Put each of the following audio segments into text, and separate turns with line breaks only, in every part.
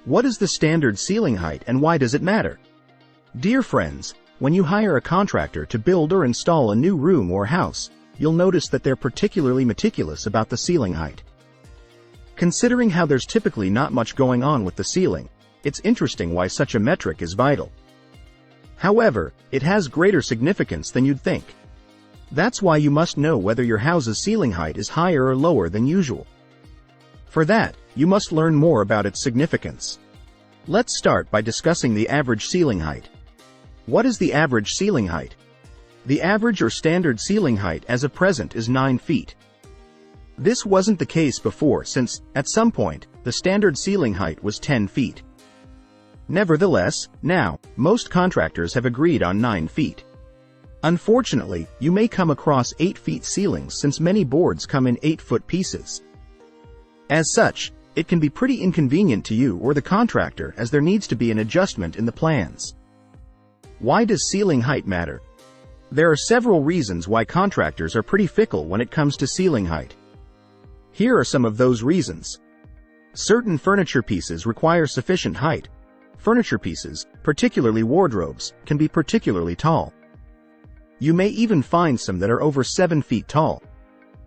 What is the standard ceiling height and why does it matter? Dear friends, when you hire a contractor to build or install a new room or house, you'll notice that they're particularly meticulous about the ceiling height. Considering how there's typically not much going on with the ceiling, it's interesting why such a metric is vital. However, it has greater significance than you'd think. That's why you must know whether your house's ceiling height is higher or lower than usual. For that, you must learn more about its significance. Let's start by discussing the average ceiling height. What is the average ceiling height? The average or standard ceiling height as of present is 9 feet. This wasn't the case before since, at some point, the standard ceiling height was 10 feet. Nevertheless, now, most contractors have agreed on 9 feet. Unfortunately, you may come across 8 feet ceilings since many boards come in 8-foot pieces. As such, it can be pretty inconvenient to you or the contractor as there needs to be an adjustment in the plans. Why does ceiling height matter? There are several reasons why contractors are pretty fickle when it comes to ceiling height. Here are some of those reasons. Certain furniture pieces require sufficient height. Furniture pieces, particularly wardrobes, can be particularly tall. You may even find some that are over 7 feet tall.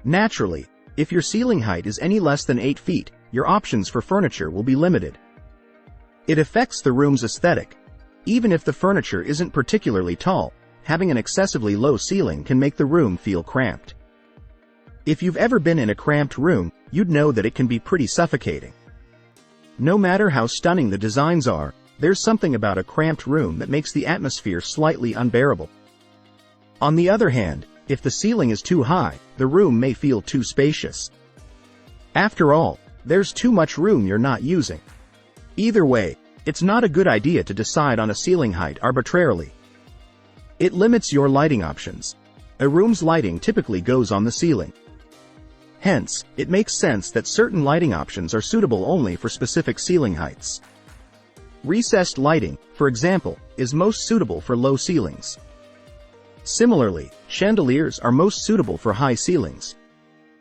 Naturally, if your ceiling height is any less than 8 feet, your options for furniture will be limited. It affects the room's aesthetic. Even if the furniture isn't particularly tall, having an excessively low ceiling can make the room feel cramped. If you've ever been in a cramped room, you'd know that it can be pretty suffocating. No matter how stunning the designs are, there's something about a cramped room that makes the atmosphere slightly unbearable. On the other hand, if the ceiling is too high, the room may feel too spacious. After all, there's too much room you're not using. Either way, it's not a good idea to decide on a ceiling height arbitrarily. It limits your lighting options. A room's lighting typically goes on the ceiling. Hence, it makes sense that certain lighting options are suitable only for specific ceiling heights. Recessed lighting, for example, is most suitable for low ceilings. Similarly, chandeliers are most suitable for high ceilings.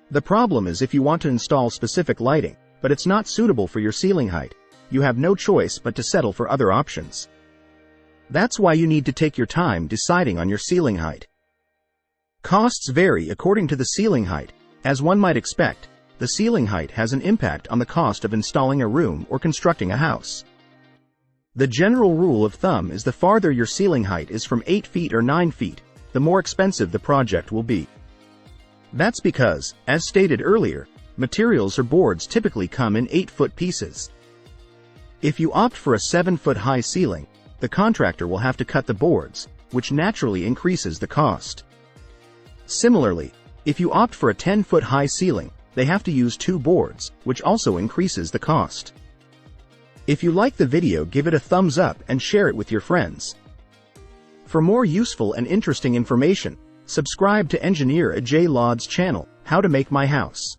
The problem is if you want to install specific lighting, but it's not suitable for your ceiling height, you have no choice but to settle for other options. That's why you need to take your time deciding on your ceiling height. Costs vary according to the ceiling height. As one might expect, the ceiling height has an impact on the cost of installing a room or constructing a house. The general rule of thumb is the farther your ceiling height is from 8 feet or 9 feet, the more expensive the project will be. That's because, as stated earlier, materials or boards typically come in 8-foot pieces. If you opt for a 7-foot high ceiling, the contractor will have to cut the boards, which naturally increases the cost. Similarly, if you opt for a 10-foot high ceiling, they have to use 2 boards, which also increases the cost. If you like the video, give it a thumbs up and share it with your friends. For more useful and interesting information, subscribe to Engineer Ajay Lod's channel, How to Make My House.